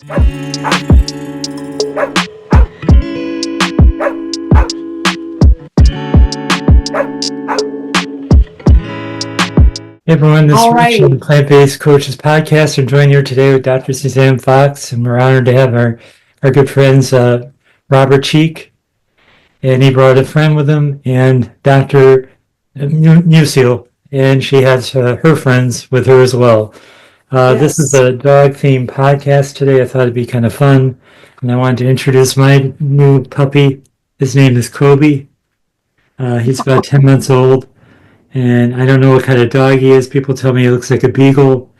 Hey everyone, this is All Rich from the right. Plant-Based Coaches Podcast. I'm joined here today with Dr. Suzanne Foxx, and we're honored to have our good friends Robert Cheeke, and he brought a friend with him, and Dr. Musial, and she has her friends with her as well. This is Yes. a dog-themed podcast today. I thought it'd be kind of fun, and I wanted to introduce my new puppy. His name is Kobe. He's about 10 months old. And I don't know what kind of dog he is. People tell me he looks like a beagle.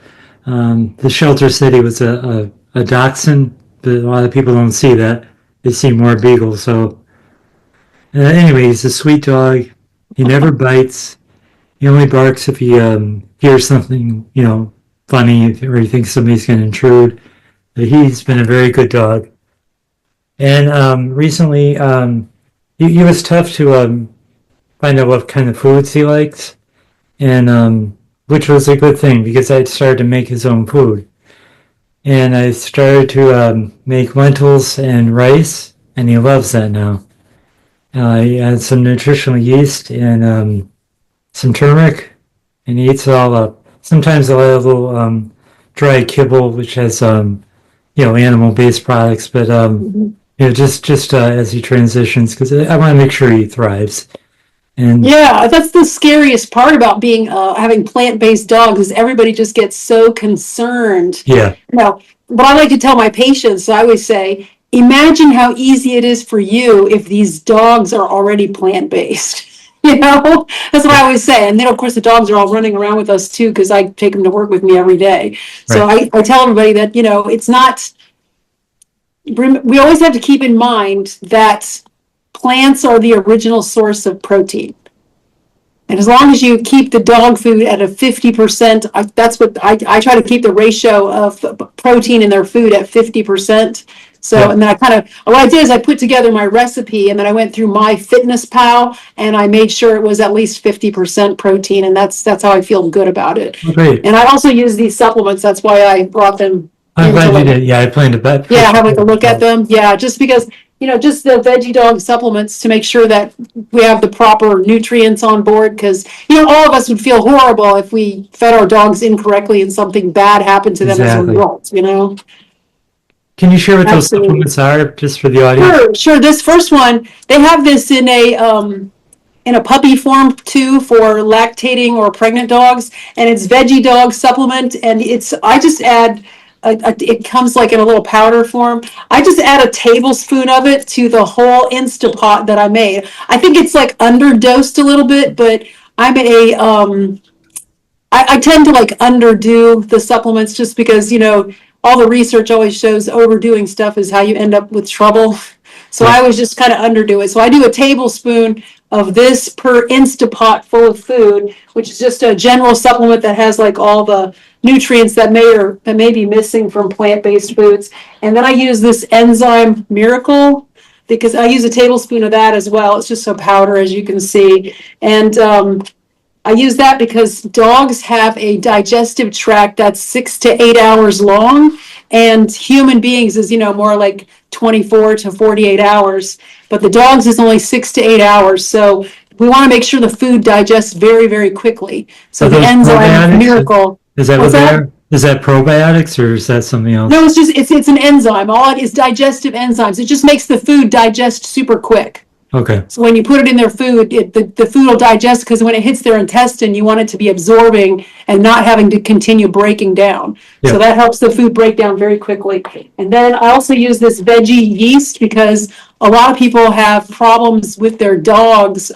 The shelter said he was a dachshund, but a lot of people don't see that. They see more beagles. So anyway, he's a sweet dog. He never bites. He only barks if he hears something, funny, or he thinks somebody's going to intrude. But he's been a very good dog. And recently, he was tough to find out what kind of foods he likes, and which was a good thing because I started to make his own food, and I started to make lentils and rice, and he loves that now. He had some nutritional yeast and some turmeric, and he eats it all up. Sometimes I'll have a little dry kibble, which has animal-based products, but Mhm. just as he transitions, because I want to make sure he thrives. And Yeah, that's the scariest part about being having plant-based dogs is everybody just gets so concerned. yeah, What I like to tell my patients, I always say, imagine how easy it is for you if these dogs are already plant-based. That's what I always say. And then, of course, the dogs are all running around with us too because I take them to work with me every day. So right. I tell everybody that, it's not, we always have to keep in mind that plants are the original source of protein. And as long as you keep the dog food at a 50%, that's what I try to keep the ratio of protein in their food at 50%. So, Yep. and then what I did is I put together my recipe and then I went through MyFitnessPal and I made sure it was at least 50% protein. And that's how I feel good about it. Oh, great. And I also use these supplements. That's why I brought them I'm into glad you like did. Yeah, I planned to yeah, push have like a it. look at them. Yeah, just because, just the veggie dog supplements to make sure that we have the proper nutrients on board. Because, all of us would feel horrible if we fed our dogs incorrectly and something bad happened to them as a Exactly. result. Can you share what those Absolutely. supplements are, just for the audience? Sure. This first one, they have this in a puppy form too for lactating or pregnant dogs, and it's veggie dog supplement, and I just add it comes like in a little powder form. I just add a tablespoon of it to the whole Instapot that I made. I think it's like underdosed a little bit, but I'm a I tend to like underdo the supplements just because all the research always shows overdoing stuff is how you end up with trouble. So I Yep. always just kind of underdo it. So I do a tablespoon of this per Instapot full of food, which is just a general supplement that has like all the nutrients that may be missing from plant-based foods. And then I use this enzyme Miracle because I use a tablespoon of that as well. It's just a powder, as you can see. And I use that because dogs have a digestive tract that's 6 to 8 hours long, and human beings is, more like 24 to 48 hours, but the dogs is only 6 to 8 hours. So we want to make sure the food digests very, very quickly. Are So the those enzyme probiotics? Miracle, Is that what's what they that? are? Is that probiotics or is that something No, else? it's an enzyme. All it is digestive enzymes. It just makes the food digest super quick. Okay. So when you put it in their food, the food will digest because when it hits their intestine, you want it to be absorbing and not having to continue breaking down. So Yeah. that helps the food break down very quickly. And then I also use this veggie yeast because a lot of people have problems with their dogs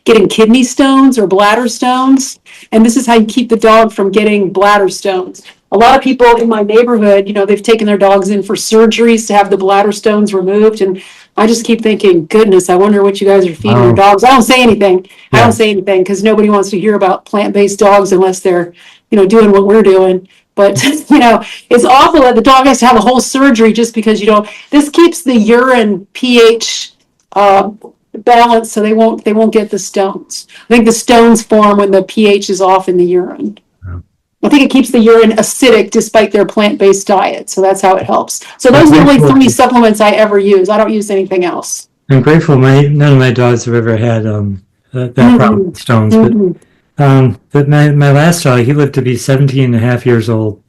getting kidney stones or bladder stones. And this is how you keep the dog from getting bladder stones. A lot of people in my neighborhood, they've taken their dogs in for surgeries to have the bladder stones removed. And I just keep thinking, goodness, I wonder what you guys are feeding your Oh, dogs. I don't say anything. I don't yeah. say anything because nobody wants to hear about plant-based dogs unless they're, doing what we're doing. But, it's awful that the dog has to have a whole surgery just because this keeps the urine pH uh, balanced so they won't get the stones. I think the stones form when the pH is off in the urine. I think it keeps the urine acidic despite their plant-based diet. So that's how it helps. So those are the only 3 supplements I ever use. I don't use anything else. I'm grateful none of my dogs have ever had that problem with stones. But my last dog, he lived to be 17 and a half years old.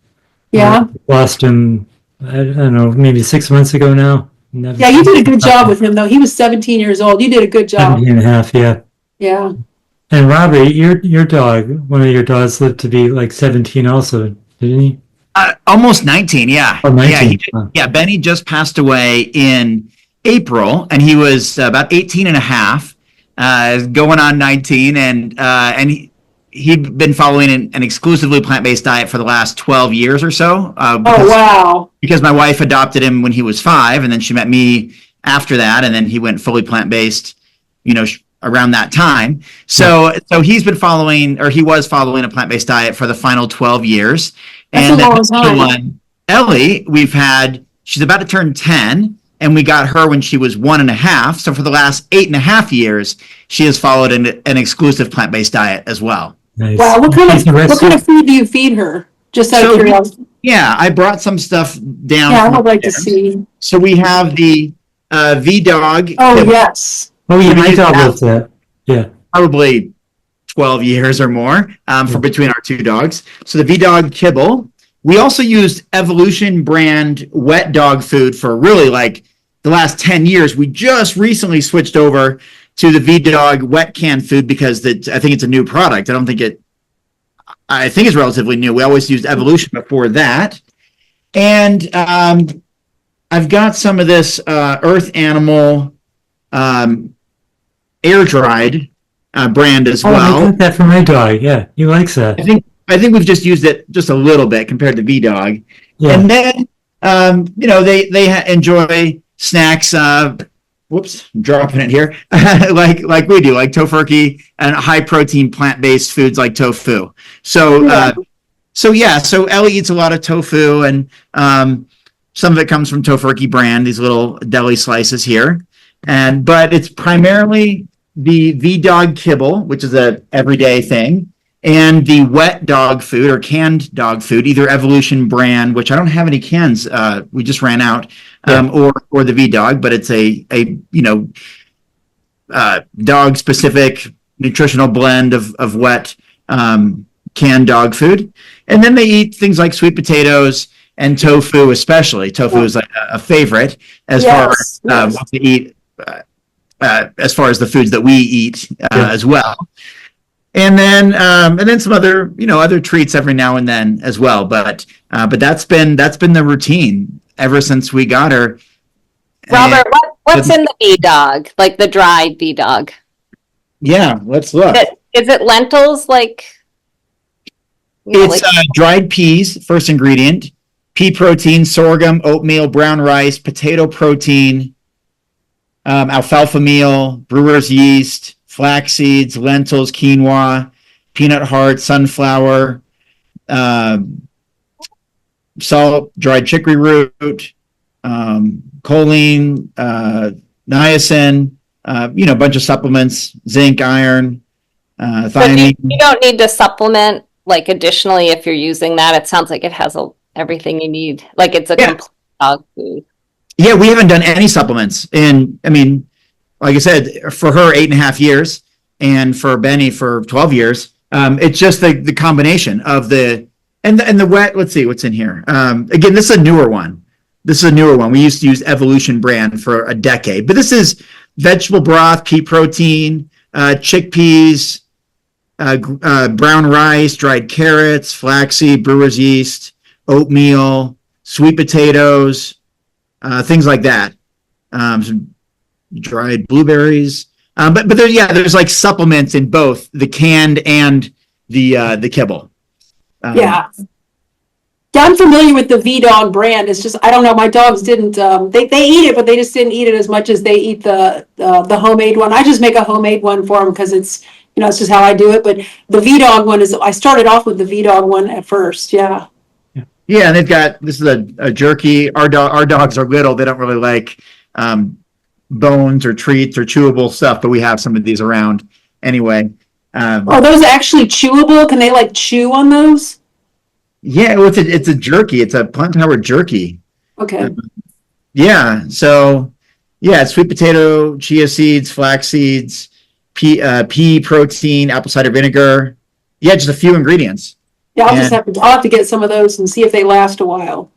Yeah. Lost him, I don't know, maybe 6 months ago now. Yeah, you did a good job with him, though. He was 17 years old. You did a good job. 17 and a half, yeah. Yeah. And Robert, your dog, one of your dogs lived to be like 17 also, didn't he? Almost 19, yeah. Oh, 19. Benny just passed away in April, and he was about 18 and a half, going on 19, and he'd been following an exclusively plant-based diet for the last 12 years or so. Wow. Because my wife adopted him when he was 5, and then she met me after that, and then he went fully plant-based, around that time. So he's been following, or he was following a plant-based diet for the final 12 years. That's and a long then time. one, Ellie, she's about to turn 10, and we got her when she was 1.5. So for the last 8.5 years, she has followed an exclusive plant-based diet as well. Nice. Wow. What kind of food do you feed her? Just out of curiosity. Yeah, I brought some stuff down. Yeah, I would like to see. So we have the V-Dog. Oh, yes. Oh, yeah, my dog loves that. Yeah. Probably 12 years or more for between our 2 dogs. So the V-Dog kibble. We also used Evolution brand wet dog food for really like the last 10 years. We just recently switched over to the V-Dog wet canned food because I think it's a new product. I think it's relatively new. We always used Evolution before that. And I've got some of this Earth Animal air dried brand as well. I got that for my dog. Yeah, he likes that. I think we've just used it just a little bit compared to V-Dog. Yeah. And then they enjoy snacks. Whoops, I'm dropping it here. like we do, like Tofurkey and high protein plant based foods like tofu. So Ellie eats a lot of tofu, and some of it comes from Tofurkey brand. These little deli slices here. But it's primarily the V-Dog kibble, which is a everyday thing, and the wet dog food or canned dog food, either Evolution brand, which I don't have any cans, we just ran out, or the V-Dog, but it's a dog specific nutritional blend of wet canned dog food. And then they eat things like sweet potatoes and tofu, especially. Tofu is like a favorite as far as what to eat. As far as the foods that we eat as well, and then some other treats every now and then as well. But that's been the routine ever since we got her. Robert, what's in the V-Dog, like the dried V-Dog? Yeah, let's look. Is it lentils? It's dried peas, first ingredient, pea protein, sorghum, oatmeal, brown rice, potato protein. Alfalfa meal, brewer's yeast, flax seeds, lentils, quinoa, peanut heart, sunflower, salt, dried chicory root, choline, niacin, a bunch of supplements, zinc, iron, thiamine. You don't need to supplement additionally if you're using that. It sounds like it has everything you need. Like it's a complete dog food. Yeah, we haven't done any supplements. And I mean, like I said, for her 8.5 years and for Benny for 12 years, it's just the combination of the wet. Let's see what's in here. Again, this is a newer one. We used to use Evolution brand for a decade, but this is vegetable broth, pea protein, chickpeas, brown rice, dried carrots, flaxseed, brewer's yeast, oatmeal, sweet potatoes, things like that. Some dried blueberries. But there's like supplements in both the canned and the kibble. Yeah, I'm familiar with the V-Dog brand. It's just, I don't know, my dogs didn't, they eat it, but they just didn't eat it as much as they eat the homemade one. I just make a homemade one for them because it's just how I do it. But the V-Dog one I started off with the V-Dog one at first. Yeah. Yeah, and this is a jerky. Our dogs are little. They don't really like bones or treats or chewable stuff, but we have some of these around anyway. Are those actually chewable? Can they chew on those? Yeah, well, it's a jerky. It's a plant-powered jerky. Okay. Yeah. So, yeah, sweet potato, chia seeds, flax seeds, pea protein, apple cider vinegar. Yeah, just a few ingredients. Yeah, And I'll have to get some of those and see if they last a while.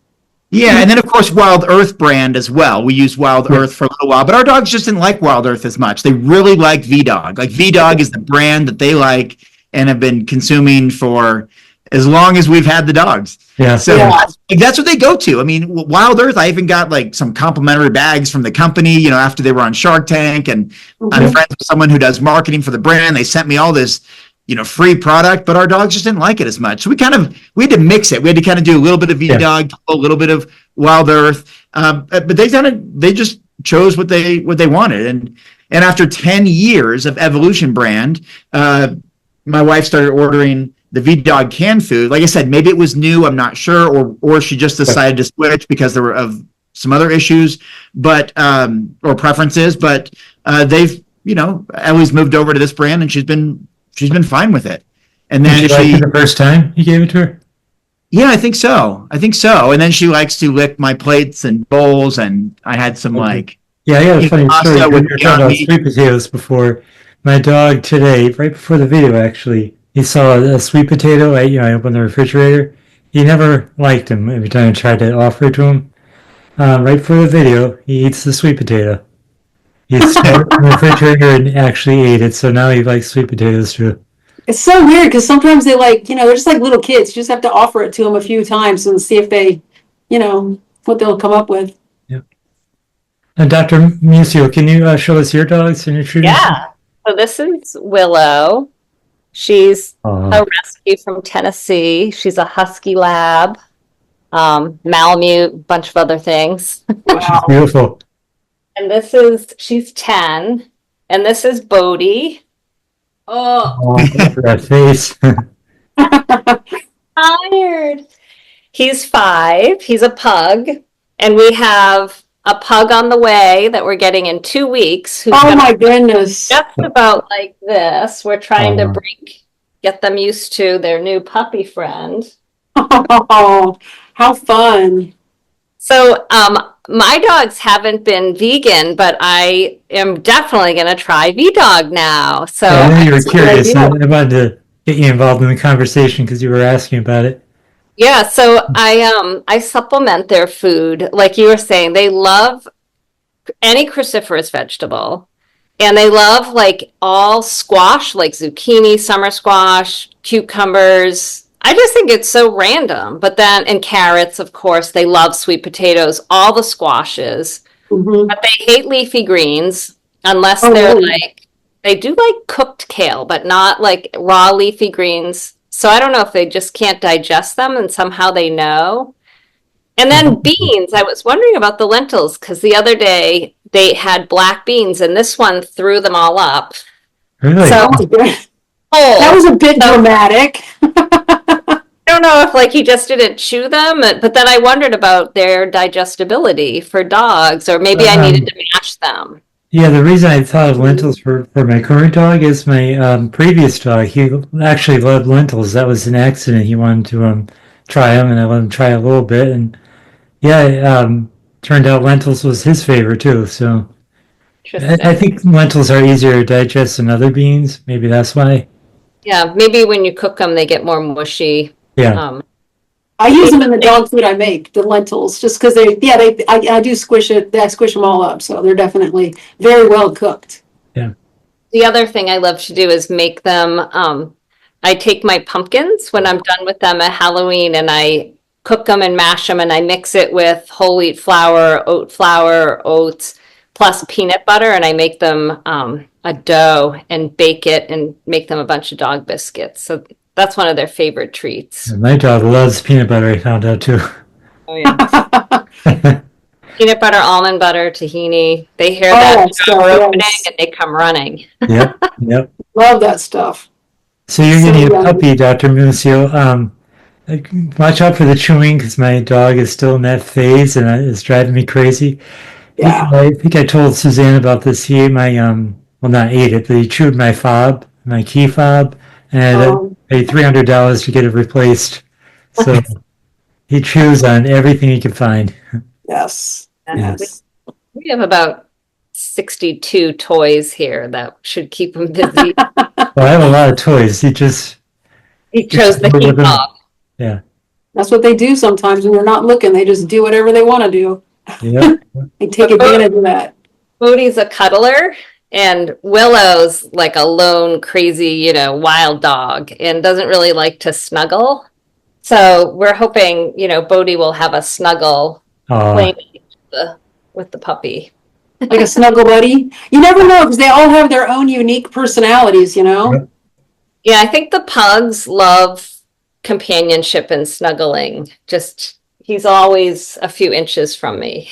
yeah, and then of course Wild Earth brand as well. We used Wild Yeah. Earth for a little while, but our dogs just didn't like Wild Earth as much. They really like V-Dog. Like V-Dog is the brand that they like and have been consuming for as long as we've had the dogs. Yeah. So Yeah. that's what they go to. I mean, Wild Earth, I even got like some complimentary bags from the company, you know, after they were on Shark Tank, and I'm Mhm. friends with someone who does marketing for the brand. They sent me all this, you know, free product, but our dogs just didn't like it as much. So we had to mix it. We had to kind of do a little bit of V-Dog, a little bit of Wild Earth. But they just chose what they wanted. And after 10 years of Evolution brand, my wife started ordering the V-Dog canned food. Like I said, maybe it was new, I'm not sure, or she just decided to switch because there were of some other issues, but or preferences. But they've, you know, Ellie's moved over to this brand, and she's been fine with it. And then Did you like it the first time you gave it to her? yeah, I think so. And then she likes to lick my plates and bowls, and I had some like Yeah, I got a funny pasta story. with We were talking Beyond about Meat. sweet potatoes before. My dog today, right before the video actually, he saw a sweet potato. I opened the refrigerator. He never liked them every time I tried to offer it to him. Right before the video, he eats the sweet potato. He started in the refrigerator and actually ate it, so now he likes sweet potatoes too. It's so weird because sometimes they like, they're just like little kids. You just have to offer it to them a few times and see if they, what they'll come up with. Yep. And Dr. Musial, can you show us your dogs and introduce them? Yeah. So this is Willow. She's a rescue from Tennessee. She's a husky lab, Malamute, bunch of other things. She's beautiful. And she's 10. And this is Bodie. Oh, Look at that face. tired. He's 5. He's a pug. And we have a pug on the way that we're getting in 2 weeks. Who's Oh gonna my goodness. just about like this. We're trying to get them used to their new puppy friend. Oh, how fun. So, my dogs haven't been vegan, but I am definitely going to try V-Dog now. So, I know you were That's a good curious. I idea. wanted to get you involved in the conversation because you were asking about it. yeah, so I supplement their food. Like you were saying, they love any cruciferous vegetable. And they love like all squash, like zucchini, summer squash, cucumbers. I just think it's so random. But then, and carrots, of course, they love sweet potatoes, all the squashes. Mhm. But they hate leafy greens unless Oh, they're really? like, they do like cooked kale, but not like raw leafy greens. So I don't know if they just can't digest them and somehow they know. And then beans, I was wondering about the lentils because the other day they had black beans and this one threw them all up. Really? So That was a bit dramatic. I don't know if like he just didn't chew them, but then I wondered about their digestibility for dogs, or maybe I needed to match them. Yeah, the reason I thought of lentils for my current dog is my previous dog. He actually loved lentils. That was an accident. He wanted to try them, and I let him try a little bit. And yeah, turned out lentils was his favorite too. So I Interesting. think lentils are easier to digest than other beans. Maybe that's why. Yeah, maybe when you cook them, they get more mushy. Yeah. I use them in the dog food I make, the lentils, just because I do squish it, I squish them all up. So they're definitely very well cooked. The other thing I love to do is make them. I take my pumpkins when I'm done with them at Halloween, and I cook them and mash them, and I mix it with whole wheat flour, oat flour, oats, plus peanut butter, and I make them a dough and bake it and make them a bunch of dog biscuits. So that's one of their favorite treats. And my dog loves peanut butter, I found out too. Oh yeah, peanut butter, almond butter, tahini. They hear Oh, that that's door so opening nice. and they come running. Yep. Yep. Love that stuff. So you're So getting a yummy. puppy, Dr. Musial. Watch out for the chewing because my dog is still in that phase and it's driving me crazy. Yeah. I think I told Suzanne about this. He ate my well, not ate it, but he chewed my fob, my key fob, and I Um, paid $300 to get it replaced. So he chews on everything he can find. Yes. Yes. We have about 62 toys here that should keep him busy. Well, I have a lot of toys. He chose the Just heat with him. dog. Yeah. That's what they do sometimes when they're not looking. They just do whatever they want to do. Yep. They take advantage of that. Bodie's a cuddler, and Willow's like a lone, crazy, wild dog and doesn't really like to snuggle. So we're hoping, Bodie will have a snuggle playing with the puppy. Like a snuggle buddy. You never know because they all have their own unique personalities, Yep. Yeah, I think the pugs love companionship and snuggling. Just, he's always a few inches from me.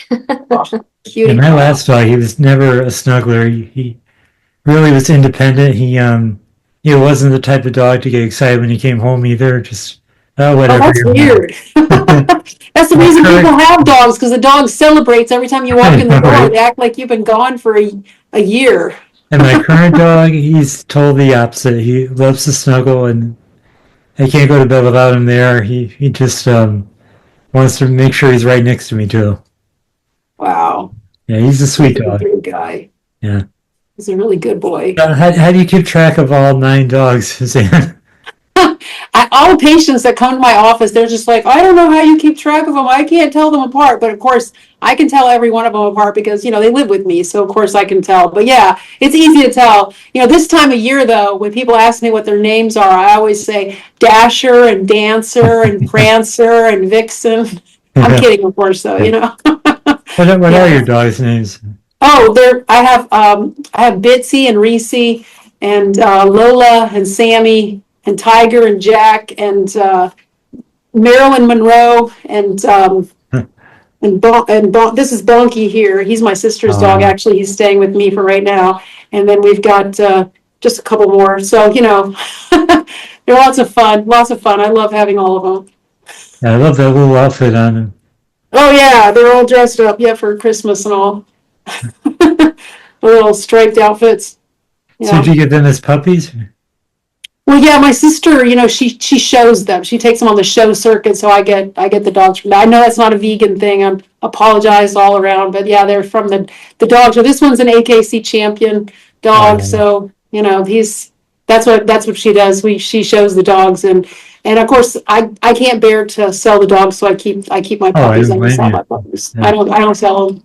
Cute. And my last dog, he was never a snuggler. He really was independent. He wasn't the type of dog to get excited when he came home either. Just whatever. Oh, that's weird. That's the reason people have dogs, because the dog celebrates every time you walk in the door. They act like you've been gone for a year. And my current dog, he's totally the opposite. He loves to snuggle, and I can't go to bed without him there. He just wants to make sure he's right next to me too. Wow. Yeah, he's a sweet He's a dog. good guy. Yeah. He's a really good boy. How do you keep track of all 9 dogs, Suzanne? All the patients that come to my office, they're just like, I don't know how you keep track of them. I can't tell them apart. But of course, I can tell every one of them apart because, they live with me. So of course I can tell. But yeah, it's easy to tell. This time of year, though, when people ask me what their names are, I always say Dasher and Dancer and Prancer and Vixen. I'm kidding, of course, though, What are your dogs' names? Oh, I have Bitsy and Reese and Lola and Sammy and Tiger and Jack and Marilyn Monroe and this is Bonky here. He's my sister's dog. Actually, he's staying with me for right now. And then we've got just a couple more. So they're lots of fun. Lots of fun. I love having all of them. Yeah, I love that little outfit on him. Oh yeah, they're all dressed up. Yeah, for Christmas and all. The little striped outfits. So did you get them as puppies? Well, yeah, my sister, she shows them. She takes them on the show circuit, so I get the dogs from that. I know that's not a vegan thing. I apologize all around, but yeah, they're from the dogs. So this one's an AKC champion dog, so that's what she does. She shows the dogs, and of course I can't bear to sell the dogs, so I keep my puppies. I don't sell my puppies. Yeah. I don't sell them.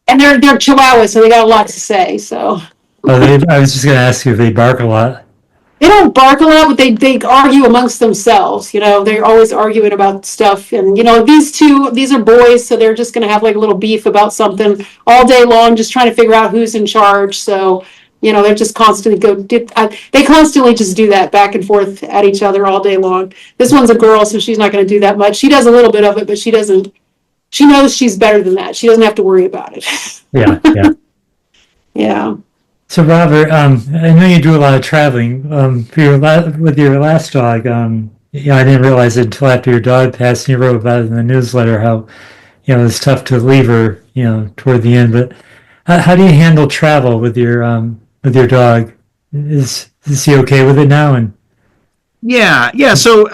And they're Chihuahuas, so they got a lot to say. So. I was just going to ask you if they bark a lot. They don't bark a lot, but they argue amongst themselves. They're always arguing about stuff. And, these are boys, so they're just going to have like a little beef about something all day long, just trying to figure out who's in charge. So, they're just they constantly just do that back and forth at each other all day long. This one's a girl, so she's not going to do that much. She does a little bit of it, but she knows she's better than that. She doesn't have to worry about it. Yeah. Yeah. So Robert, I know you do a lot of traveling. With your last dog, I didn't realize it until after your dog passed, and you wrote about it in the newsletter how, it was tough to leave her, toward the end. But how do you handle travel with your dog? Is he okay with it now? And yeah. So,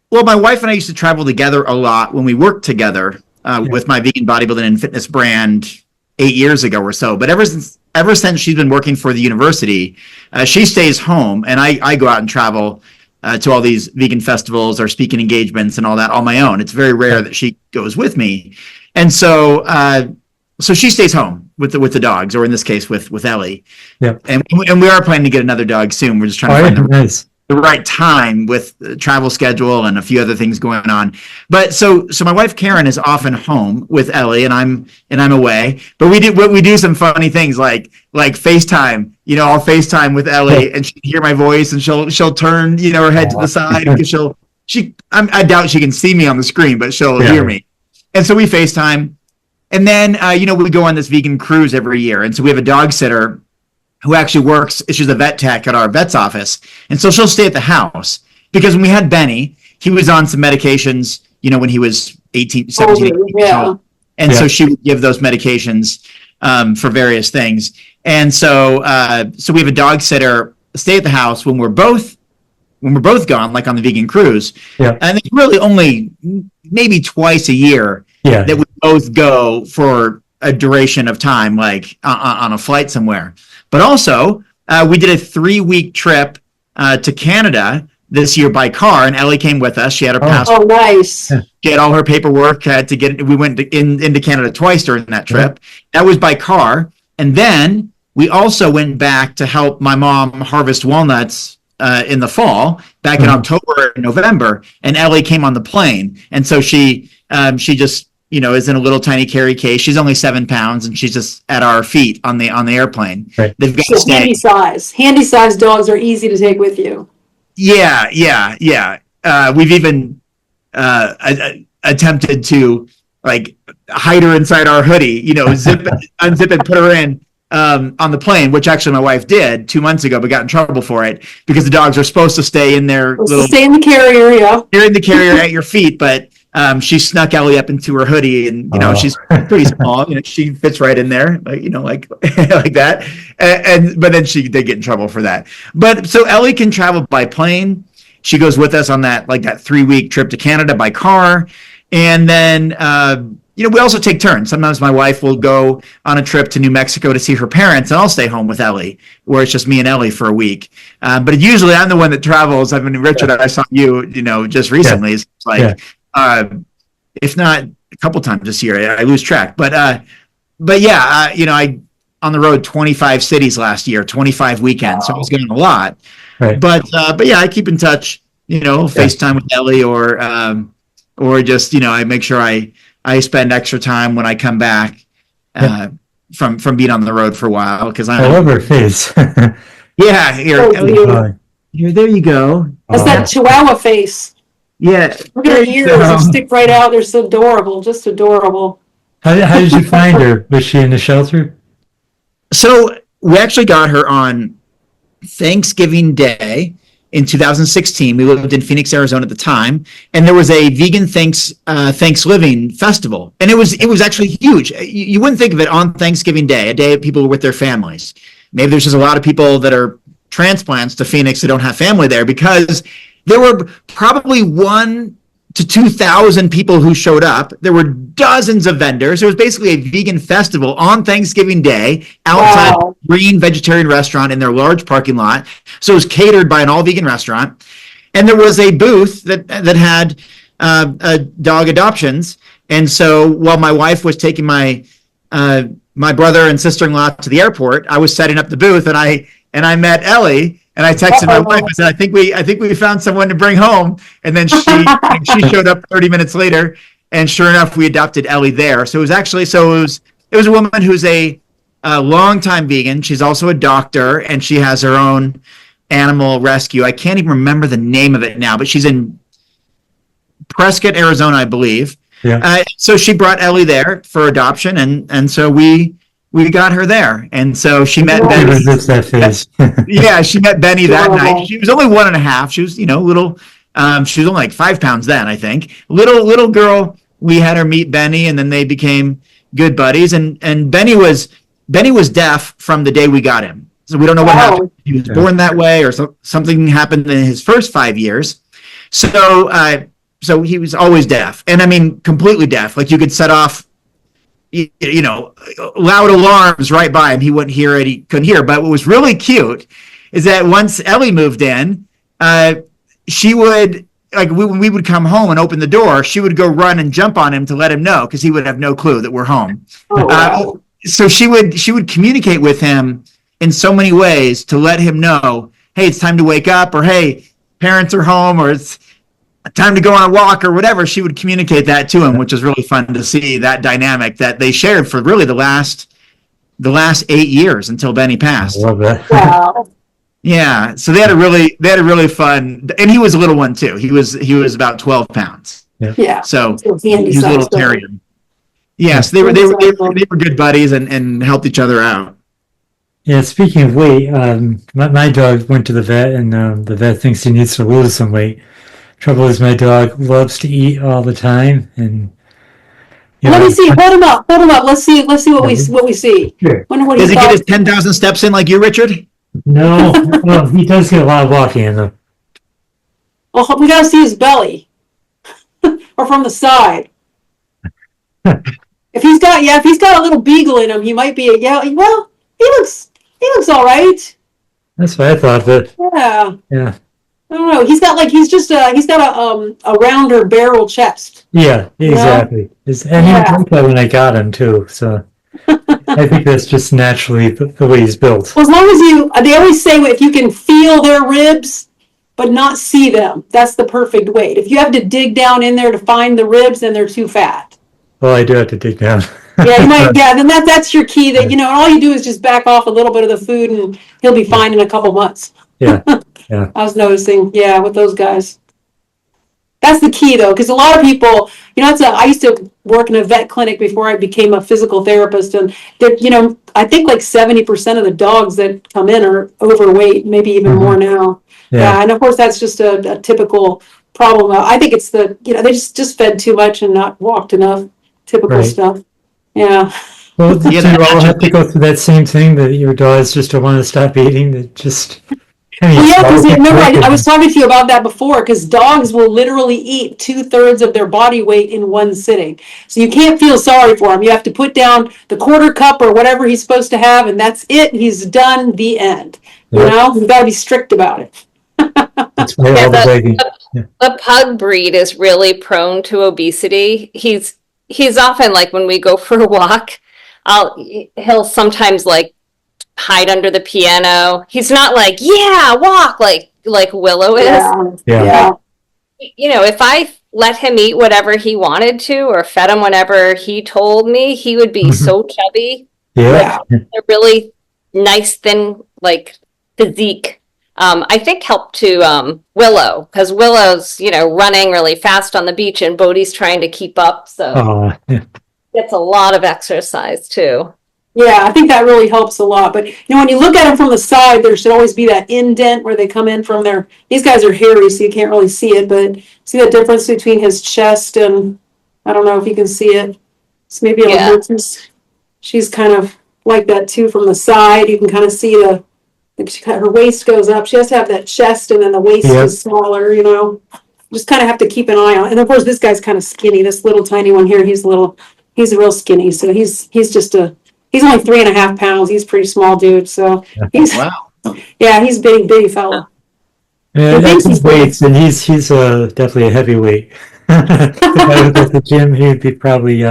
my wife and I used to travel together a lot when we worked together with my vegan bodybuilding and fitness brand 8 years ago or so. But ever since she's been working for the university, she stays home, and I go out and travel to all these vegan festivals or speaking engagements and all that on my own. It's very rare that she goes with me, and so she stays home with the dogs, or in this case with Ellie. Yep. And we are planning to get another dog soon. We're just trying to find the right time with the travel schedule and a few other things going on. But so my wife Karen is often home with Ellie, and I'm away. But we do some funny things like FaceTime. I'll FaceTime with Ellie, and she can hear my voice, and she'll turn her head to the side because I doubt she can see me on the screen, but she'll hear me. And so we FaceTime, and then we go on this vegan cruise every year, and so we have a dog sitter who actually works. She's a vet tech at our vet's office. And so she'll stay at the house because when we had Benny, he was on some medications, when he was 17, 18 years old. And so she would give those medications for various things. And so we have a dog sitter stay at the house when we're both when we're both gone, like on the vegan cruise. Yeah. And it's really only maybe twice a year Yeah. that we both go for a duration of time, like on a flight somewhere. But also, we did a 3-week trip to Canada this year by car, and Ellie came with us. She had her passport. Oh, nice. She had all her paperwork to get. We went into Canada twice during that trip. That was by car, and then we also went back to help my mom harvest walnuts in the fall, back in October and November. And Ellie came on the plane, and so she just is in a little tiny carry case. She's only 7 pounds, and she's just at our feet on the airplane. Right. They've got So handy size. Handy size dogs are easy to take with you. Yeah. We've even attempted to like hide her inside our hoodie, unzip it, put her in on the plane, which actually my wife did 2 months ago, but got in trouble for it because the dogs are supposed to stay in their Stay in the carrier, yeah. You're in the carrier at your feet, but she snuck Ellie up into her hoodie, and she's pretty small. She fits right in there, like that. But then she did get in trouble for that. But so Ellie can travel by plane. She goes with us on that 3-week trip to Canada by car, and then we also take turns. Sometimes my wife will go on a trip to New Mexico to see her parents, and I'll stay home with Ellie, where it's just me and Ellie for a week. But usually I'm the one that travels. I mean, Richard, I saw you, just recently. It's like. If not a couple times this year, I lose track. But yeah, I on the road 25 cities last year, 25 weekends. So I was getting a lot. Right. But yeah, I keep in touch. FaceTime with Ellie, or just I make sure I spend extra time when I come back from being on the road for a while, because I love her face. Yeah, here, there you go. That's that Chihuahua face. Yeah. Look at her ears. They stick right out. They're so adorable. Just adorable. How did you find her? Was she in the shelter? So we actually got her on Thanksgiving Day in 2016. We lived in Phoenix, Arizona at the time, and there was a vegan Thanksgiving festival, and it was actually huge. You wouldn't think of it on Thanksgiving Day, a day people were with their families. Maybe there's just a lot of people that are transplants to Phoenix that don't have family there, because there were probably 1,000 to 2,000 people who showed up. There were dozens of vendors. It was basically a vegan festival on Thanksgiving Day outside a green vegetarian restaurant in their large parking lot. So it was catered by an all-vegan restaurant. And there was a booth that had dog adoptions. And so while my wife was taking my brother and sister-in-law to the airport, I was setting up the booth, and I met Ellie. And I texted my wife. I said, "I think we found someone to bring home." And then she showed up 30 minutes later, and sure enough, we adopted Ellie there. So it was a woman who's a longtime vegan. She's also a doctor, and she has her own animal rescue. I can't even remember the name of it now, but she's in Prescott, Arizona, I believe. Yeah. So she brought Ellie there for adoption, and so we got her there, and so she met Benny. That face. Yeah, she met Benny that night. She was only 1.5. She was, little. She was only like 5 pounds then, I think. Little girl. We had her meet Benny, and then they became good buddies. And Benny was deaf from the day we got him. So we don't know what happened. He was born that way, or something happened in his first 5 years. So he was always deaf, and I mean completely deaf. Like you could set off loud alarms right by him. He wouldn't hear it. He couldn't hear. But what was really cute is that once Ellie moved in, she would, when we would come home and open the door, she would go run and jump on him to let him know, because he would have no clue that we're home. Oh, wow. So she would communicate with him in so many ways to let him know, hey, it's time to wake up, or hey, parents are home, or it's time to go on a walk, or whatever. She would communicate that to him, which was really fun to see, that dynamic that they shared for really the last 8 years until Benny passed. I love that. Wow. Yeah. So they had a really fun, and he was a little one too. He was about 12 pounds. Yeah. So It's he was a little terrier. Yes, they were good buddies and helped each other out. Yeah, speaking of weight, my dog went to the vet, and the vet thinks he needs to lose some weight. Trouble is, my dog loves to eat all the time, and Let me see. Hold him up. Let's see what we see. Sure. Wonder what Does he he get his thought. 10,000 steps in like you, Richard? No, well, he does get a lot of walking in, though. Well, we gotta see his belly. Or from the side. If he's got a little beagle in him, he might be well, he looks all right. That's what I thought, but Yeah. yeah. I don't know. He's got a rounder barrel chest. Yeah, exactly. And he was Yeah. like that when I got him too. So I think that's just naturally the way he's built. Well, as long as they always say if you can feel their ribs, but not see them, that's the perfect weight. If you have to dig down in there to find the ribs, then they're too fat. Well, I do have to dig down. Yeah, you might. Yeah, then that's your key. That all you do is just back off a little bit of the food, and he'll be fine in a couple months. Yeah, yeah. I was noticing, with those guys. That's the key, though, because a lot of people, I used to work in a vet clinic before I became a physical therapist, and I think like 70% of the dogs that come in are overweight, maybe even more now. Yeah, and of course that's just a typical problem. I think it's they just fed too much and not walked enough. Typical stuff. Yeah. Well, do you all have to go through that same thing that your dogs just don't want to stop eating? That just. Well, yeah, because remember I was talking to you about that before, because dogs will literally eat 2/3 of their body weight in one sitting. So you can't feel sorry for him. You have to put down the quarter cup or whatever he's supposed to have, and that's it. He's done. The end. You've got to be strict about it. That's why all the begging. The pug breed is really prone to obesity. He's often like when we go for a walk, he'll sometimes like hide under the piano. He's not like, walk like Willow is. Yeah. If I let him eat whatever he wanted to or fed him whenever he told me, he would be so chubby. Yeah. A really nice, thin, like physique. I think helped to Willow, because Willow's, running really fast on the beach and Bodhi's trying to keep up. So it's a lot of exercise too. Yeah, I think that really helps a lot. But when you look at them from the side, there should always be that indent where they come in from their. These guys are hairy, so you can't really see it. But see the difference between his chest and I don't know if you can see it. It's maybe a little. She's kind of like that too from the side. You can kind of see her waist goes up. She has to have that chest, and then the waist is smaller. Just kind of have to keep an eye on. And of course, this guy's kind of skinny. This little tiny one here, he's real skinny. So he's just He's only 3.5 pounds. He's a pretty small dude. So he's he's big fella. Yeah, that's his weights, and he's definitely a heavyweight. If I was at the gym, he'd be probably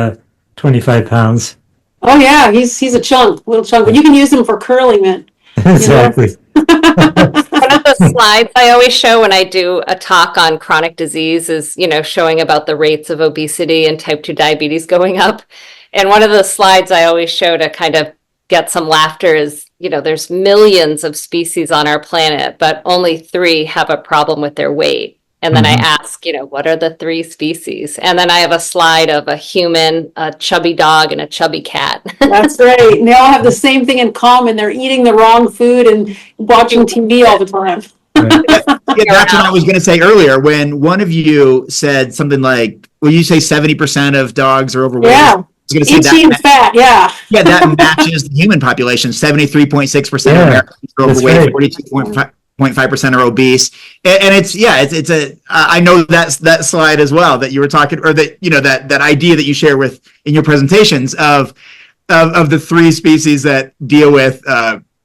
25 pounds. Oh yeah, he's a little chunk. But you can use him for curling, man. Exactly. One of the slides I always show when I do a talk on chronic disease is, showing about the rates of obesity and type 2 diabetes going up. And one of the slides I always show to kind of get some laughter is, there's millions of species on our planet, but only 3 have a problem with their weight. And then I ask, what are the 3 species? And then I have a slide of a human, a chubby dog, and a chubby cat. That's right. And they all have the same thing in common. They're eating the wrong food and watching TV all the time. That's what I was going to say earlier when one of you said something like, well, you say 70% of dogs are overweight. Yeah. Eating fat, yeah, that matches the human population. 73.6% of Americans are overweight, 42.5% are obese, and it's I know that slide as well that you were talking, or that that idea that you share in your presentations of the 3 species that deal with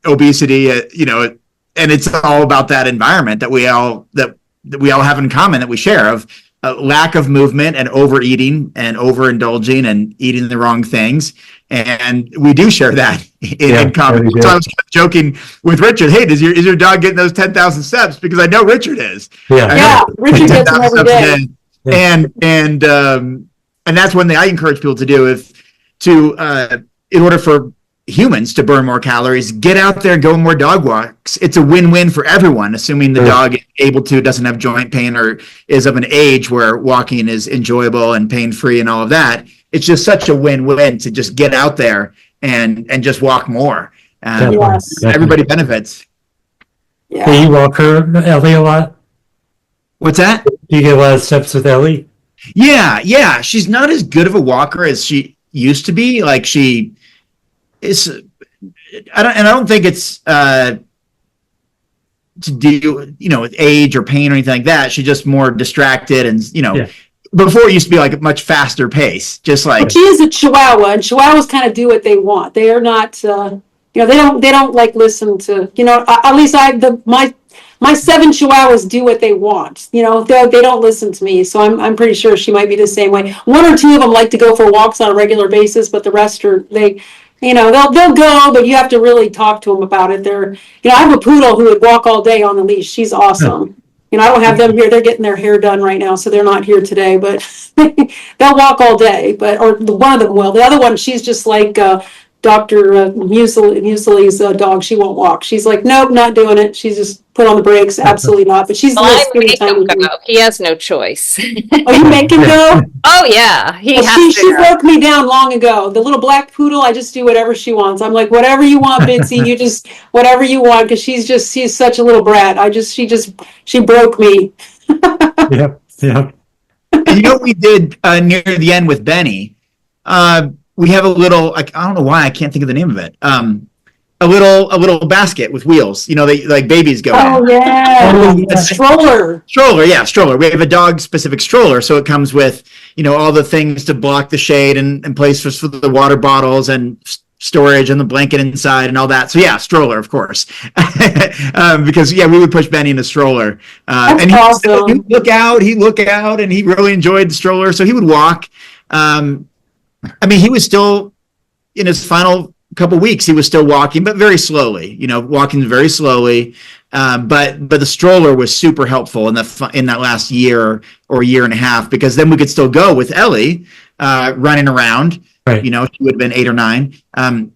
obesity, and it's all about that environment that we all have in common, that we share of. Lack of movement and overeating and overindulging and eating the wrong things. And we do share that in common. So I was joking with Richard, hey, is your dog getting those 10,000 steps? Because I know Richard is. Richard gets them every day. And that's one thing I encourage people to do in order for humans to burn more calories, get out there and go on more dog walks. It's a win-win for everyone, assuming the dog is able to, doesn't have joint pain, or is of an age where walking is enjoyable and pain-free and all of that. It's just such a win-win to just get out there and just walk more. Everybody benefits. Yeah. Do you walk her, Ellie, a lot? What's that? Do you get a lot of steps with Ellie? Yeah. She's not as good of a walker as she used to be. Like she is, I don't think it's to do, with age or pain or anything like that. She's just more distracted and, Yeah. before it used to be like a much faster pace, just like. But she is a Chihuahua, and Chihuahuas kind of do what they want. They are not, they don't like listen to, at least my 7 Chihuahuas do what they want. They don't listen to me. So I'm pretty sure she might be the same way. 1 or 2 of them like to go for walks on a regular basis, but the rest are, they'll go, but you have to really talk to them about it. I have a poodle who would walk all day on the leash. She's awesome. I don't have them here. They're getting their hair done right now, so they're not here today, but they'll walk all day, or one of them will. The other one, she's just like, Dr. Musial's dog. She won't walk. She's like, nope, not doing it. She's just put on the brakes. Absolutely not. But she's Well, I spending make time him with me. go. He has no choice. Oh, you make him go? Oh yeah, he Well, has she to. broke me down long ago. The little black poodle, I just do whatever she wants. I'm like, whatever you want, Bitsy. You just whatever you want, because she's such a little brat. She broke me. Yep. Yep. And what we did near the end with Benny? We have a little, I don't know why I can't think of the name of it. A little basket with wheels. They like babies go Oh in. yeah, Oh, stroller. Stroller. We have a dog specific stroller, so it comes with all the things to block the shade and places for the water bottles and storage and the blanket inside and all that. So yeah, stroller, of course, because we would push Benny in a stroller, That's and awesome. he'd look out, and he really enjoyed the stroller, so he would walk. He was still in his final couple weeks. He was still walking, but very slowly. Walking very slowly. But the stroller was super helpful in that last year or year and a half, because then we could still go with Ellie, running around. Right. She would have been 8 or 9,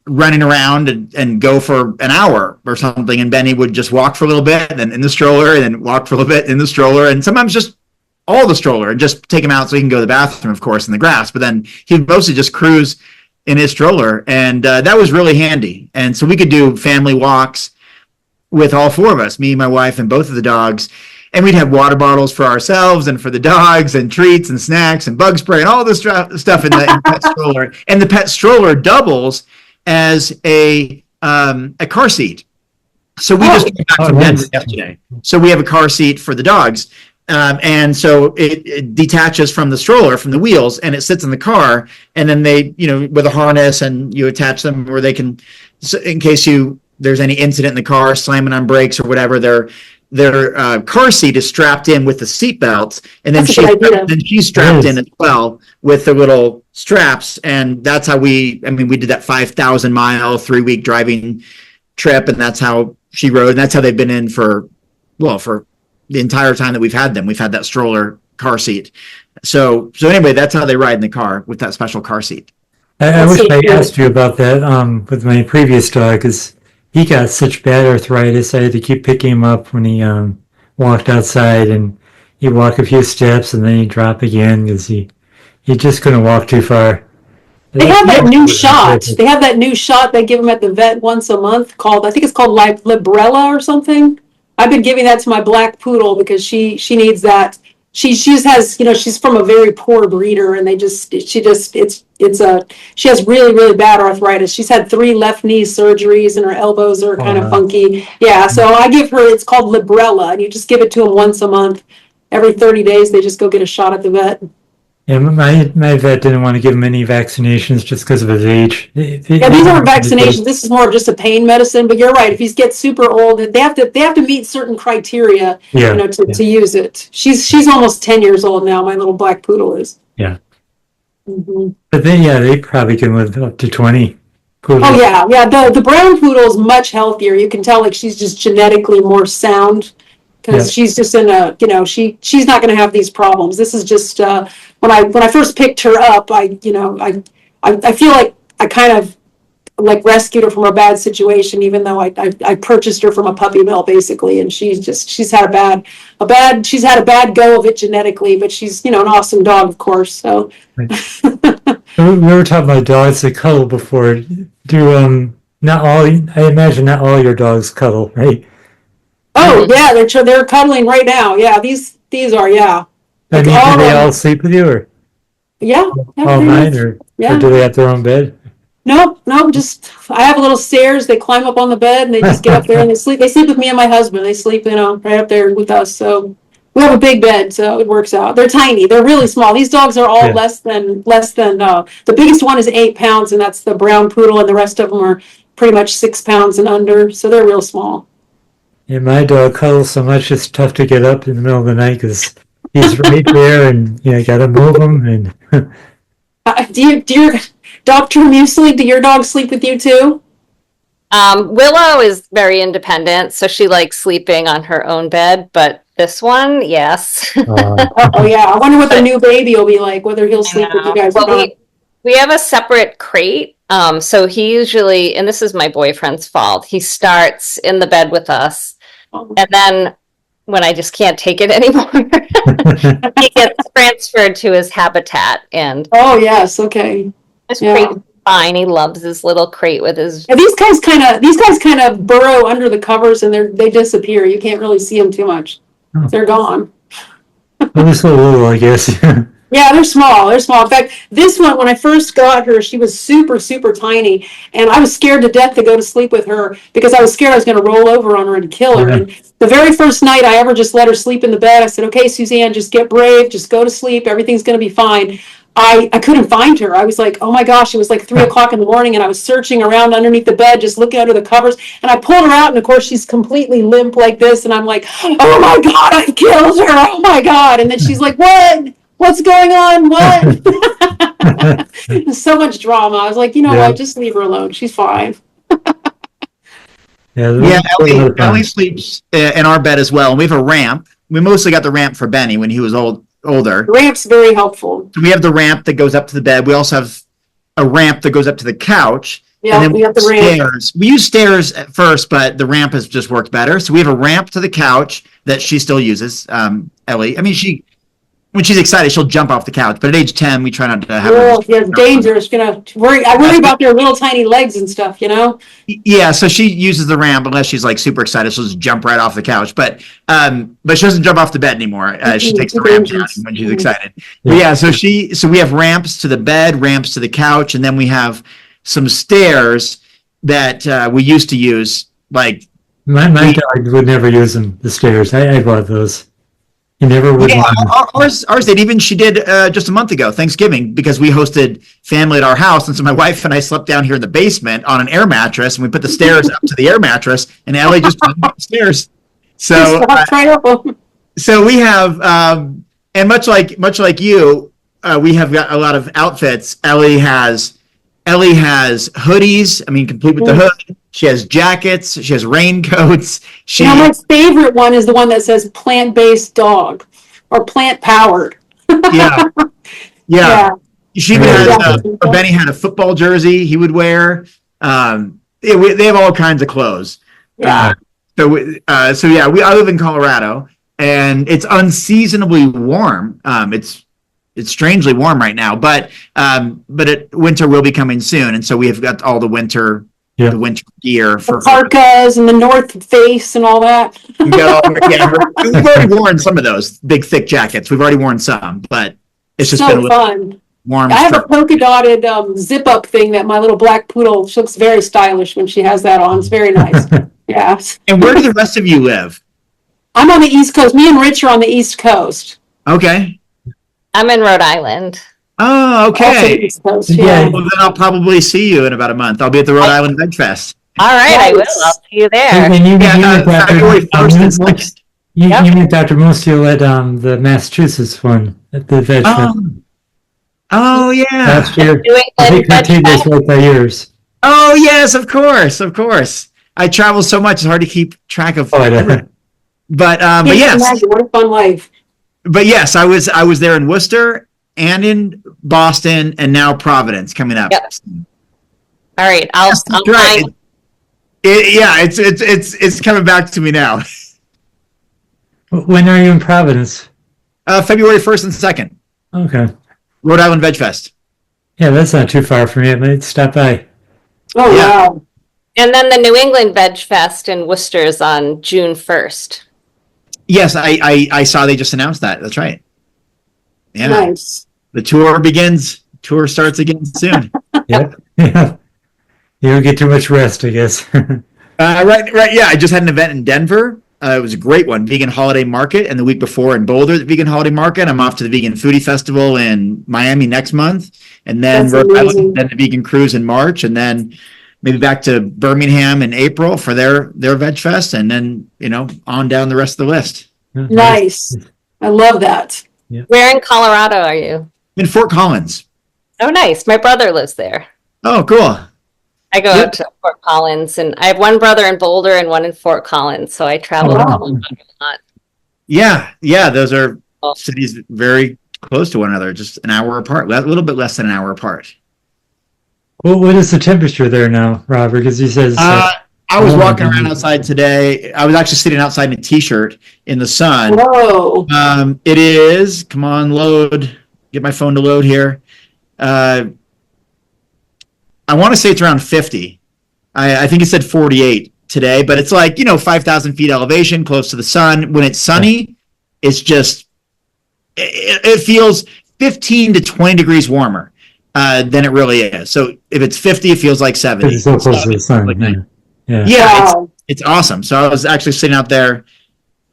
running around and go for an hour or something. And Benny would just walk for a little bit, and then in the stroller, and then walk for a little bit in the stroller, and sometimes just all the stroller, and just take him out so he can go to the bathroom, of course, in the grass. But then he'd mostly just cruise in his stroller, and that was really handy. And so we could do family walks with all 4 of us, me, my wife, and both of the dogs. And we'd have water bottles for ourselves and for the dogs, and treats and snacks and bug spray and all this stuff in the pet stroller. And the pet stroller doubles as a car seat. So we just came back from Denver yesterday. So we have a car seat for the dogs. And so it detaches from the stroller, from the wheels, and it sits in the car. And then they, with a harness, and you attach them where they can, in case there's any incident in the car, slamming on brakes or whatever, their car seat is strapped in with the seat belts, and then she's strapped in as well with the little straps. And that's how we did that 5,000-mile 3-week driving trip, and that's how she rode, and that's how they've been in for the entire time that we've had them. We've had that stroller car seat. So anyway, that's how they ride in the car, with that special car seat. I wish I asked you about that with my previous dog, because he got such bad arthritis. I had to keep picking him up when he walked outside, and he'd walk a few steps and then he'd drop again because he just couldn't walk too far. They have that new shot. They have that new shot they give them at the vet once a month I think it's called Librela or something. I've been giving that to my black poodle because she needs that. She has, she's from a very poor breeder, and she has really, really bad arthritis. She's had 3 left knee surgeries, and her elbows are kind of funky. Yeah. So I give her, it's called Librela, and you just give it to them once a month. Every 30 days, they just go get a shot at the vet. Yeah, my vet didn't want to give him any vaccinations just because of his age. Yeah, these aren't vaccinations. This is more of just a pain medicine. But you're right. If he gets super old, they have to meet certain criteria, to use it. She's almost 10 years old now. My little black poodle is. Yeah. Mm-hmm. But then, they probably can live up to 20. Poodles. Oh yeah. The brown poodle is much healthier. You can tell she's just genetically more sound. Because she's just in she's not going to have these problems. This is just when I first picked her up, I feel like I kind of rescued her from a bad situation, even though I purchased her from a puppy mill basically, and she's had a bad go of it genetically, but she's an awesome dog, of course. So Right. We were talking about dogs that cuddle before. I imagine not all your dogs cuddle, right? Oh yeah, they're cuddling right now. Yeah, these are I mean, do they all sleep with you, or yeah all night, or do they have their own bed? Nope, nope, just, I have a little stairs, they climb up on the bed and they just get up there and they sleep with me and my husband, they sleep, right up there with us, so. We have a big bed, so it works out. They're tiny, they're really small. These dogs are all Yeah. less than, the biggest one is 8 pounds and that's the brown poodle and the rest of them are pretty much 6 pounds and under, so they're real small. Yeah, my dog cuddles so much it's tough to get up in the middle of the night because he's right there, and gotta move him. And Do your Dr. Musial, do your dogs sleep with you too? Willow is very independent, so she likes sleeping on her own bed, but this one, yes. Oh yeah, I wonder what the new baby will be like, whether he'll sleep with you guys or Well, not. we have a separate crate. So he usually, and this is my boyfriend's fault, he starts in the bed with us. And then when I just can't take it anymore, he gets transferred to his habitat. And Oh yes, okay. his Yeah. crate's fine. He loves his little crate with his. Yeah, these guys kind of burrow under the covers and they disappear. You can't really see them too much. Oh. They're gone. Well, they're so little, I guess. Yeah, they're small. They're small. In fact, this one, when I first got her, she was super, super tiny. And I was scared to death to go to sleep with her because I was scared I was going to roll over on her and kill her. Yeah. And the very first night I ever just let her sleep in the bed, I said, okay, Suzanne, just get brave. Just go to sleep. Everything's going to be fine. I couldn't find her. I was like, oh my gosh, it was like 3 o'clock in the morning and I was searching around underneath the bed, just looking under the covers. And I pulled her out and of course she's completely limp like this. And I'm like, oh my God, I killed her. Oh my God. And then she's like, what? What's going on? What? So much drama. I was like, Yeah. what? Just leave her alone. She's fine. Yeah, Yeah, they're Ellie fun. sleeps in our bed as well, and we have a ramp. We mostly got the ramp for Benny when he was older. The ramp's very helpful. So we have the ramp that goes up to the bed. We also have a ramp that goes up to the couch. Yeah, and then we have the ramp. stairs. We use stairs at first, but the ramp has just worked better. So we have a ramp to the couch that she still uses, Ellie. I mean, when she's excited, she'll jump off the couch. But at age 10, we try not to have her. Oh, yeah, it's dangerous. I worry about their little tiny legs and stuff, Yeah, so she uses the ramp unless she's like super excited. She'll just jump right off the couch. But she doesn't jump off the bed anymore. She takes the ramp down when she's excited. But yeah, so we have ramps to the bed, ramps to the couch, and then we have some stairs that we used to use. Like My dog would never use them, the stairs. I bought those. He never would want them. ours did. Even she did just a month ago, Thanksgiving, because we hosted family at our house, and so my wife and I slept down here in the basement on an air mattress, and we put the stairs up to the air mattress, and Ellie just went up the stairs. So right up them. So we have, and much like you, we have got a lot of outfits. Ellie has hoodies. I mean, complete with the hood. She has jackets. She has raincoats. My favorite one is the one that says plant-based dog or plant-powered. Yeah. She even Yeah. has, Benny had a football jersey he would wear. They have all kinds of clothes. Yeah. I live in Colorado, and it's unseasonably warm. It's strangely warm right now, but winter will be coming soon, and so we have got all the winter gear for The parkas and the North Face and all that. we've already worn some of those big thick jackets. We've already worn some, but it's just been a So little fun. warm. I have a polka dotted zip up thing that my little black poodle, she looks very stylish when she has that on. It's very nice. Yeah. And where do the rest of you live? I'm on the East Coast. Me and Rich are on the East Coast. Okay. I'm in Rhode Island. Oh, Also okay. East Coast, Yeah. Well, then I'll probably see you in about a month. I'll be at the Rhode Island Veg Fest. All right, I will. Nice. I'll see you there. And you met February 1st and 2nd. You Yep. met Dr. Musial at the Massachusetts one at the Veg Fest Oh, yeah. last year. New I think England her Veg table was Fest. right by yours. Oh, yes, of course. I travel so much, it's hard to keep track of. Oh, I know. But Can't yes, imagine. What a fun life. but yes, I was there in Worcester and in Boston, and now Providence coming up. Yep. All right, I'll Yes, that's find. right. It's coming back to me now. When are you in Providence? February 1st and 2nd, Okay. Rhode Island Veg Fest. Yeah, that's not too far from me. I might stop by. Oh, Yeah. wow. And then the New England Veg Fest in Worcester is on June 1st. Yes, I saw they just announced that. That's right. Yeah, Nice. the tour begins. Tour starts again soon. Yep. Yeah. You don't get too much rest, I guess. Right. Yeah, I just had an event in Denver. It was a great one, Vegan Holiday Market, and the week before in Boulder, the Vegan Holiday Market. I'm off to the Vegan Foodie Festival in Miami next month, and then That's Rhode amazing. Island, then the Vegan Cruise in March, and then maybe back to Birmingham in April for their Veg Fest, and then on down the rest of the list. Nice. I love that. Where in Colorado are you? I'm in Fort Collins. Oh, nice. My brother lives there. Oh, cool. I go out to Fort Collins, and I have one brother in Boulder and one in Fort Collins, so I travel to Colorado a lot. Yeah, those are cities very close to one another, just an hour apart, a little bit less than an hour apart. Well, what is the temperature there now, Robert? Because he says I was walking around outside today. I was actually sitting outside in a t-shirt in the sun. Whoa. It is, come on, load, get my phone to load here. I want to say it's around 50. I think it said 48 today, but it's like, 5,000 feet elevation, close to the sun. When it's sunny, it's just, it feels 15 to 20 degrees warmer than it really is. So if it's 50, it feels like 70. it's so close to the sun. Wow. It's awesome. So I was actually sitting out there.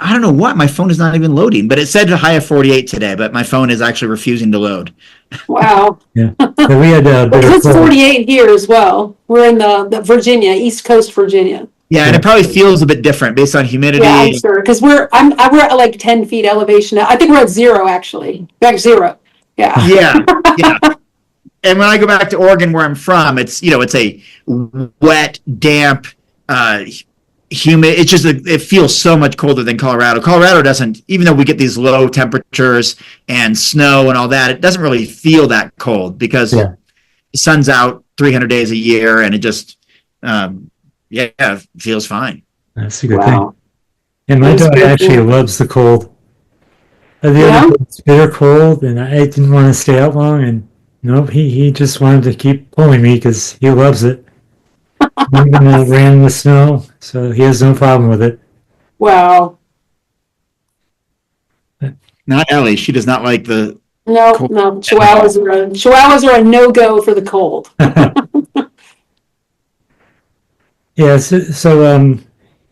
I don't know what, my phone is not even loading, but it said a high of 48 today, but my phone is actually refusing to load. Wow. Yeah. But we had It's 48 here as well. We're in the Virginia, East Coast Virginia. Yeah, and it probably feels a bit different based on humidity. Yeah, I'm sure. Because we're at like 10 feet elevation now. I think we're at zero actually. Back zero. Yeah. Yeah. And when I go back to Oregon, where I'm from, it's it's a wet, damp, humid. It's just it feels so much colder than Colorado. Colorado doesn't, even though we get these low temperatures and snow and all that, it doesn't really feel that cold because the sun's out 300 days a year, and it just feels fine. That's a good thing. And my dog actually loves the cold. It's bitter cold, and I didn't want to stay out long, and nope, he just wanted to keep pulling me because he loves it. Even ran in the snow, so he has no problem with it. Wow. Not Ellie. She does not like the No. Chihuahuas are a no-go for the cold. Yeah, so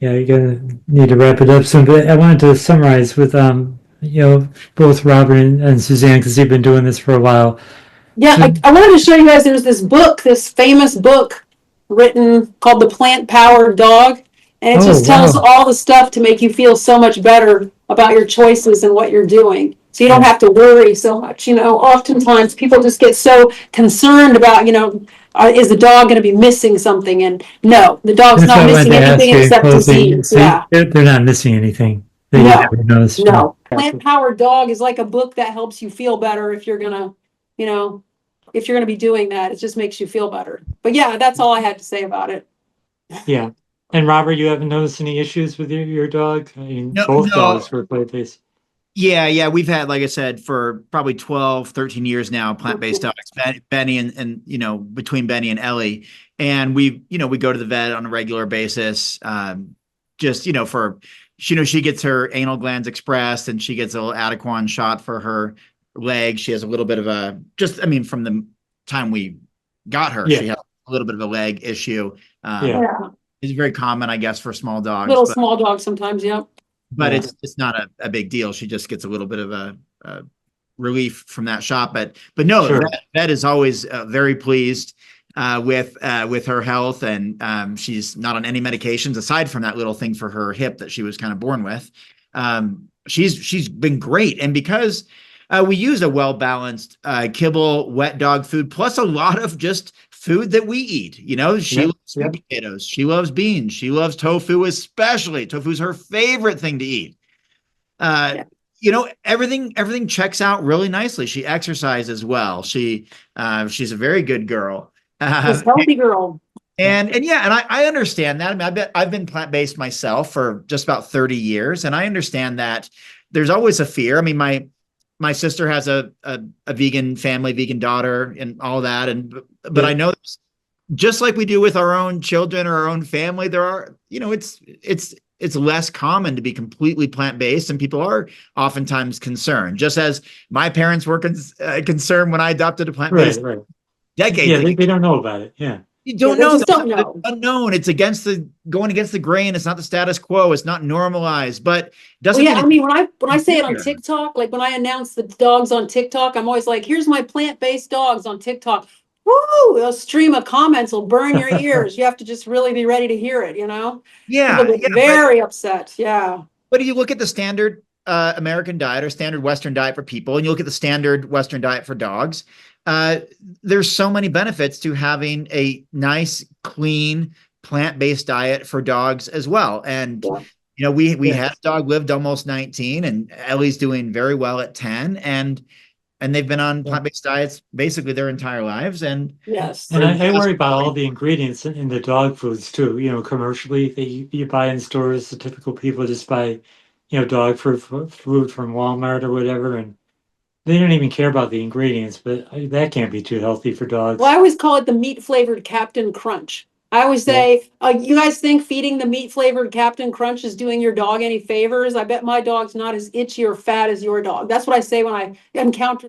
you're gonna need to wrap it up soon. But I wanted to summarize with both Robert and Suzanne, because they've been doing this for a while. Yeah, I wanted to show you guys. There's this famous book written called The Plant-Powered Dog, and it just tells all the stuff to make you feel so much better about your choices and what you're doing, so you don't have to worry so much. Oftentimes people just get so concerned about is the dog going to be missing something, and no, the dog's not missing anything except disease. Yeah, they're not missing anything. No. Plant-Powered Dog is like a book that helps you feel better if you're gonna be doing that. It just makes you feel better. But yeah, that's all I had to say about it. Yeah. And Robert, you haven't noticed any issues with your dog? I mean, both dogs were plant-based. Yeah. We've had, like I said, for probably 12, 13 years now, plant-based dogs, Benny and between Benny and Ellie. And we go to the vet on a regular basis. She gets her anal glands expressed, and she gets a little Adequan shot for her leg. She has a little bit of from the time we got her, she had a little bit of a leg issue. It's very common, I guess, for small dogs. Small dogs sometimes, but it's not a big deal. She just gets a little bit of a relief from that shot. But no, vet is always very pleased with her health, and she's not on any medications aside from that little thing for her hip that she was kind of born with. She's been great, and because we use a well-balanced kibble, wet dog food, plus a lot of just food that we eat. She loves sweet potatoes. She loves beans. She loves tofu, especially. Tofu is her favorite thing to eat. Everything checks out really nicely. She exercises well. She's a very good girl. She's a healthy girl. And I understand that. I mean, I've been plant-based myself for just about 30 years, and I understand that there's always a fear. I mean, my sister has a vegan family, vegan daughter, and all that. But I know just like we do with our own children or our own family, there are, it's less common to be completely plant-based, and people are oftentimes concerned, just as my parents were concerned when I adopted a plant-based decades ago. They don't know about it. You don't they know. just don't know. It's unknown. It's going against the grain. It's not the status quo. It's not normalized, but Well, doesn't yeah, mean I mean, when I say it on Yeah. TikTok, like when I announce the dogs on TikTok, I'm always like, here's my plant-based dogs on TikTok. Woo! A stream of comments will burn your ears. You have to just really be ready to hear it, you know? People yeah, get very upset. Yeah. But if you look at the standard American diet or standard Western diet for people, and you look at the standard Western diet for dogs, there's so many benefits to having a nice, clean, plant-based diet for dogs as well. And Yeah. we Yeah. had a dog lived almost 19, and Ellie's doing very well at 10, and they've been on plant-based diets basically their entire lives. And Yes. And I worry about all the ingredients in the dog foods too. Commercially, you buy in stores, the typical people just buy, dog food from Walmart or whatever, and they don't even care about the ingredients. But that can't be too healthy for dogs. Well, I always call it the meat flavored Captain Crunch. I always say, you guys think feeding the meat flavored Captain Crunch is doing your dog any favors? I bet my dog's not as itchy or fat as your dog. That's what I say when I encounter